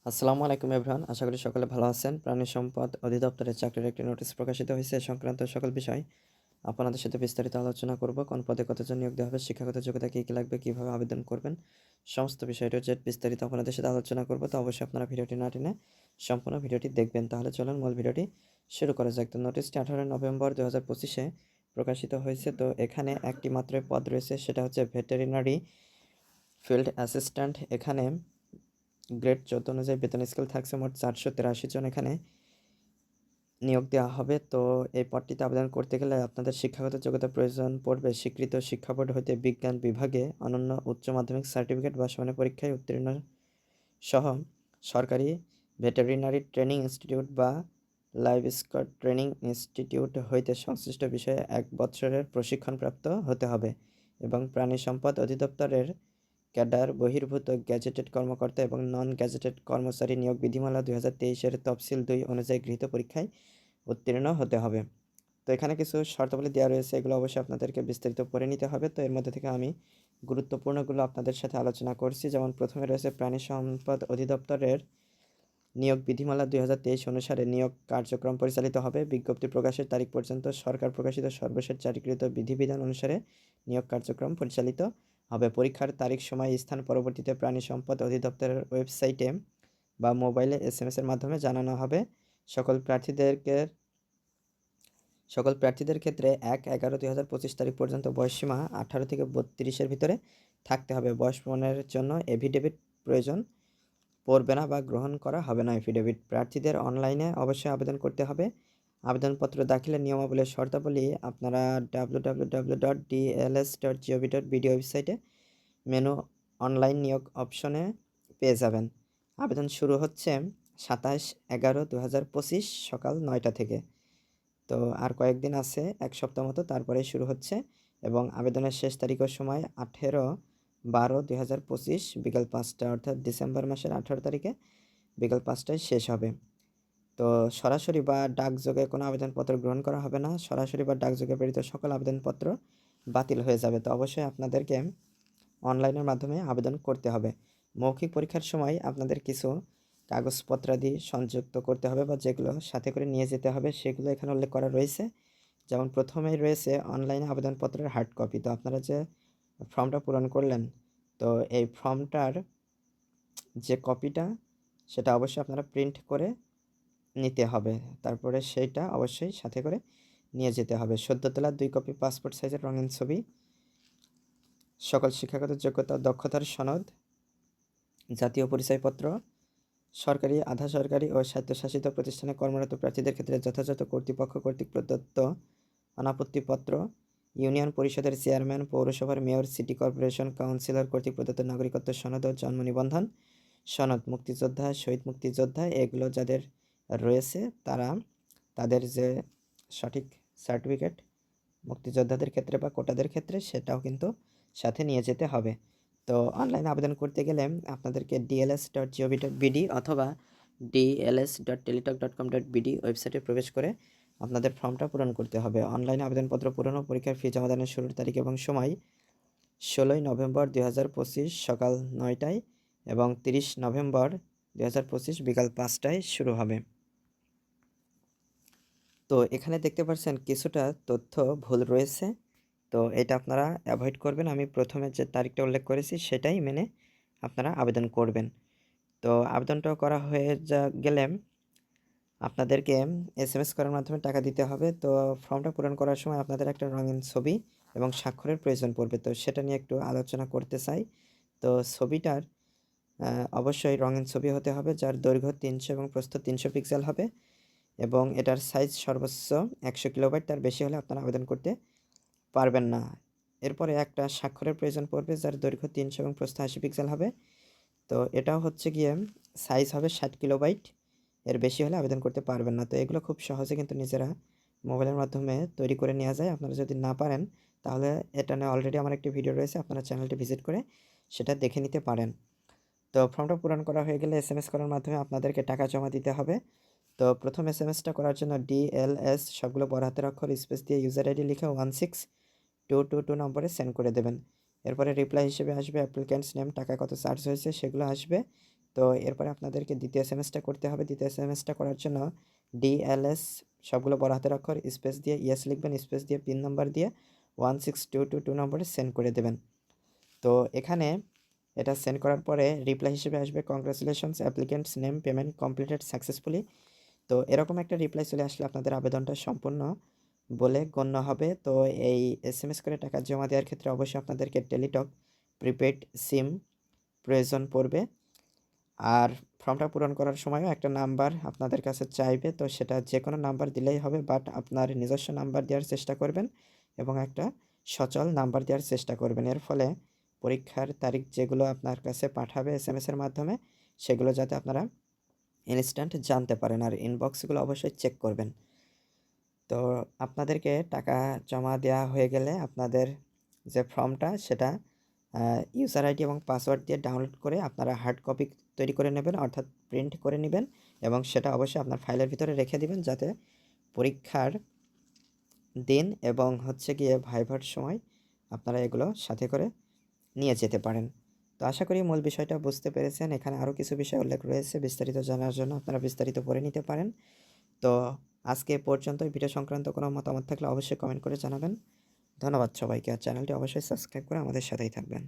আসসালামু আলাইকুম এভরিওয়ান। আশা করি সকলে ভালো আছেন। প্রাণী সম্পদ অধিদপ্তরের চাকরির একটি নোটিশ প্রকাশিত হয়েছে। এ সংক্রান্ত সকল বিষয় আপনাদের সাথে বিস্তারিত আলোচনা করব। কোন পদে কতজন নিয়োগ দেওয়া হবে, শিক্ষাগত যোগ্যতা কী কী লাগবে, কীভাবে আবেদন করবেন, সমস্ত বিষয়টি বিস্তারিত আপনাদের সাথে আলোচনা করব। তো অবশ্যই আপনারা ভিডিওটি না টেনে সম্পূর্ণ ভিডিওটি দেখবেন। তাহলে চলুন মূল ভিডিওটি শুরু করা যাক। তো নোটিশটি 18 নভেম্বর 2025-এ প্রকাশিত হয়েছে। তো এখানে একটি মাত্র পদ রয়েছে, সেটা হচ্ছে ভেটেরিনারি ফিল্ড অ্যাসিস্ট্যান্ট। এখানে গ্রেড 14 অনুযায়ী বেতন স্কেল থাকছে মোট 483 জন এখানে নিয়োগ দেওয়া হবে। তো এই পদটিতে আবেদন করতে গেলে আপনাদের শিক্ষাগত যোগ্যতা প্রয়োজন পড়বে স্বীকৃত শিক্ষা বোর্ড হইতে বিজ্ঞান বিভাগে অনন্য উচ্চ মাধ্যমিক সার্টিফিকেট বা সমানের পরীক্ষায় উত্তীর্ণ সহ সরকারি ভেটেরিনারি ট্রেনিং ইনস্টিটিউট বা লাইভস্টক ট্রেনিং ইনস্টিটিউট হইতে সংশ্লিষ্ট বিষয়ে 1 বৎসরের প্রশিক্ষণপ্রাপ্ত হতে হবে এবং প্রাণী সম্পদ অধিদপ্তরের ক্যাডার বহির্ভূত গ্যাজেটেড কর্মকর্তা এবং নন গ্যাজেটেড কর্মচারী নিয়োগ বিধিমালা 2023-এর তফসিল 2 অনুযায়ী গৃহীত পরীক্ষায় উত্তীর্ণ হতে হবে। তো এখানে কিছু শর্তাবলী দেওয়া রয়েছে, এগুলো অবশ্যই আপনাদেরকে বিস্তারিত পড়ে নিতে হবে। তো এর মধ্যে থেকে আমি গুরুত্বপূর্ণগুলো আপনাদের সাথে আলোচনা করছি। যেমন প্রথমে রয়েছে প্রাণী সম্পদ অধিদপ্তরের নিয়োগ বিধিমালা 2023 অনুসারে নিয়োগ কার্যক্রম পরিচালিত হবে। বিজ্ঞপ্তি প্রকাশের তারিখ পর্যন্ত সরকার প্রকাশিত সর্বশেষ জারিকৃত বিধিবিধান অনুসারে নিয়োগ কার্যক্রম পরিচালিত হবে। পরীক্ষার তারিখ, সময়, স্থান পরবর্তীতে প্রাণী সম্পদ অধিদপ্তরের ওয়েবসাইটে বা মোবাইলে SMS-এর মাধ্যমে জানানো হবে। সকল প্রার্থীদের ক্ষেত্রে 1/11/2025 তারিখ পর্যন্ত বয়সসীমা 18 থেকে 32-এর ভিতরে থাকতে হবে। বয়স প্রমাণের জন্য এফিডেভিট প্রয়োজন পড়বে না বা গ্রহণ করা হবে না এফিডেভিট। প্রার্থীদের অনলাইনে অবশ্যই আবেদন করতে হবে। আবেদনপত্র দাখিলের নিয়মাবলী শর্তাবলী আপনারা www.dls.gov.bd ওয়েবসাইটে মেনু অনলাইন নিয়োগ অপশনে পেয়ে যাবেন। আবেদন শুরু হচ্ছে 27/11/2025 সকাল 9টা থেকে। তো আর কয়েকদিন আছে, 1 সপ্তাহ মতো, তারপরেই শুরু হচ্ছে এবং আবেদনের শেষ তারিখ ও সময় 18/12/2025 বিকাল 5টা, অর্থাৎ ডিসেম্বর মাসের 18 তারিখে বিকাল 5টায় শেষ হবে। তো সরাসরি বা ডাকযোগে কোনো আবেদনপত্র গ্রহণ করা হবে না। সরাসরি বা ডাকযোগে প্রেরিত সকল আবেদনপত্র বাতিল হয়ে যাবে। তো অবশ্যই আপনাদেরকে অনলাইনের মাধ্যমে আবেদন করতে হবে। মৌখিক পরীক্ষার সময় আপনাদের কিছু কাগজপত্রাদি সংযুক্ত করতে হবে বা যেগুলো সাথে করে নিয়ে যেতে হবে সেগুলো এখানে উল্লেখ করা রয়েছে। যেমন প্রথমেই রয়েছে অনলাইনে আবেদনপত্রের হার্ড কপি। তো আপনারা যে ফর্মটা পূরণ করলেন, তো এই ফর্মটার যে কপিটা সেটা অবশ্যই আপনারা প্রিন্ট করে নিতে হবে। তারপরে সেইটা অবশ্যই সাথে করে নিয়ে যেতে হবে। সদ্য তোলা 2 কপি পাসপোর্ট সাইজের রঙিন ছবি, সকল শিক্ষাগত যোগ্যতা ও দক্ষতার সনদ, জাতীয় পরিচয়পত্র, সরকারি, আধা সরকারি ও স্বায়ত্তশাসিত প্রতিষ্ঠানে কর্মরত প্রার্থীদের ক্ষেত্রে যথাযথ কর্তৃপক্ষ কর্তৃক প্রদত্ত অনাপত্তিপত্র, ইউনিয়ন পরিষদের চেয়ারম্যান, পৌরসভার মেয়র, সিটি কর্পোরেশন কাউন্সিলর কর্তৃক প্রদত্ত নাগরিকত্ব সনদ ও জন্ম নিবন্ধন সনদ, মুক্তিযোদ্ধা, শহীদ মুক্তিযোদ্ধা এগুলো যাদের রয়েছে তারা তাদের যে সঠিক সার্টিফিকেট মুক্তিযোদ্ধাদের ক্ষেত্রে বা কোটাদের ক্ষেত্রে সেটাও কিন্তু সাথে নিয়ে যেতে হবে। তো অনলাইনে আবেদন করতে গেলে আপনাদেরকে dls.gov.bd অথবা dls.teletalk.com.bd ওয়েবসাইটে প্রবেশ করে আপনাদের ফর্মটা পূরণ করতে হবে। অনলাইনে আবেদনপত্র পূরণ ও পরীক্ষার ফি জমাদানের শুরুর তারিখ এবং সময় 16 নভেম্বর 2025 সকাল 9টায় এবং 30 নভেম্বর 2025 বিকাল 5টায় শুরু হবে। তো এখানে দেখতে পাচ্ছেন কিছুটা তথ্য ভুল রয়েছে, তো এটা আপনারা অ্যাভয়েড করবেন। আমি প্রথমে যে তারিখটা উল্লেখ করেছি সেটাই মেনে আপনারা আবেদন করবেন। তো আবেদনটাও করা হয়ে গেলে আপনাদেরকে SMS করার মাধ্যমে টাকা দিতে হবে। তো ফর্মটা পূরণ করার সময় আপনাদের একটা রঙিন ছবি এবং স্বাক্ষরের প্রয়োজন পড়বে। তো সেটা নিয়ে একটু আলোচনা করতে চাই। তো ছবিটার অবশ্যই রঙিন ছবি হতে হবে যার দৈর্ঘ্য 300 এবং প্রস্থ 300 পিক্সেল হবে এবং এটার সাইজ সর্বোচ্চ 100 কিলোবাইট, তার বেশি হলে আপনারা আবেদন করতে পারবেন না। এরপরে একটা স্বাক্ষরের প্রয়োজন পড়বে যার দৈর্ঘ্য 300 এবং প্রস্থ 80 পিক্সেল হবে। তো এটাও হচ্ছে গিয়ে সাইজ হবে 60 কিলোবাইট, এর বেশি হলে আবেদন করতে পারবেন না। তো এগুলো খুব সহজে কিন্তু নিজেরা মোবাইলের মাধ্যমে তৈরি করে নেওয়া যায়। আপনারা যদি না পারেন তাহলে এটা নিয়ে অলরেডি আমার একটি ভিডিও রয়েছে, আপনারা চ্যানেলটি ভিজিট করে সেটা দেখে নিতে পারেন। তো ফর্মটা পূরণ করা হয়ে গেলে SMS করার মাধ্যমে আপনাদেরকে টাকা জমা দিতে হবে। তো প্রথম SMS-টা করার জন্য DLS সবগুলো বড় হাতের অক্ষর স্পেস দিয়ে ইউজার আইডি লিখে 16222 নম্বরে সেন্ড করে দেবেন। এরপরে রিপ্লাই হিসেবে আসবে অ্যাপ্লিক্যান্টস নেম, টাকা কত চার্জ হয়েছে সেগুলো আসবে, তো এরপরে আপনাদেরকে দ্বিতীয় এসএমএসটা করতে হবে। দ্বিতীয় এসএমএসটা করার জন্য ডিএলএস সবগুলো বড় হাতের অক্ষর স্পেস দিয়ে ইয়েস লিখবেন, স্পেস দিয়ে পিন নাম্বার দিয়ে 16222 নম্বরে সেন্ড করে দেবেন। তো এখানে এটা সেন্ড করার পরে রিপ্লাই হিসেবে আসবে congratulations applicants name payment completed successfully. তো এরকম একটা রিপ্লাই চলে আসলে আপনাদের আবেদনটা সম্পূর্ণ বলে গণ্য হবে। তো এই এসএমএস করে টাকা জমা দেওয়ার ক্ষেত্রে অবশ্যই আপনাদেরকে টেলিটক প্রিপেড সিম প্রয়োজন পড়বে। আর ফর্মটা পূরণ করার সময়ও একটা নাম্বার আপনাদের কাছে চাইবে, তো সেটা যে কোনো নাম্বার দিলেই হবে, বাট আপনার নিজস্ব নাম্বার দেওয়ার চেষ্টা করবেন এবং একটা সচল নাম্বার দেওয়ার চেষ্টা করবেন। এর ফলে পরীক্ষার তারিখ যেগুলো আপনার কাছে পাঠাবে এসএমএসের মাধ্যমে সেগুলো যাতে আপনারা ইনস্ট্যান্ট জানতে পারেন, আর ইনবক্সগুলো অবশ্যই চেক করবেন। তো আপনাদেরকে টাকা জমা দেওয়া হয়ে গেলে আপনাদের যে ফর্মটা সেটা ইউজার আইডি এবং পাসওয়ার্ড দিয়ে ডাউনলোড করে আপনারা হার্ড কপি তৈরি করে নেবেন, অর্থাৎ প্রিন্ট করে নেবেন এবং সেটা অবশ্যই আপনার ফাইলের ভিতরে রেখে দিবেন যাতে পরীক্ষার দিন এবং হচ্ছে গিয়ে ভাইভার সময় আপনারা এগুলো সাথে করে নিয়ে যেতে পারেন। তো আশা করি মূল বিষয়টা বুঝতে পেরেছেন। এখানে আরও কিছু বিষয় উল্লেখ রয়েছে, বিস্তারিত জানার জন্য আপনারা বিস্তারিত পড়ে নিতে পারেন। তো আজকে এ পর্যন্তই। ভিডিও সংক্রান্ত কোনো মতামত থাকলে অবশ্যই কমেন্ট করে জানাবেন। ধন্যবাদ সবাইকে, আর চ্যানেলটি অবশ্যই সাবস্ক্রাইব করে আমাদের সাথেই থাকবেন।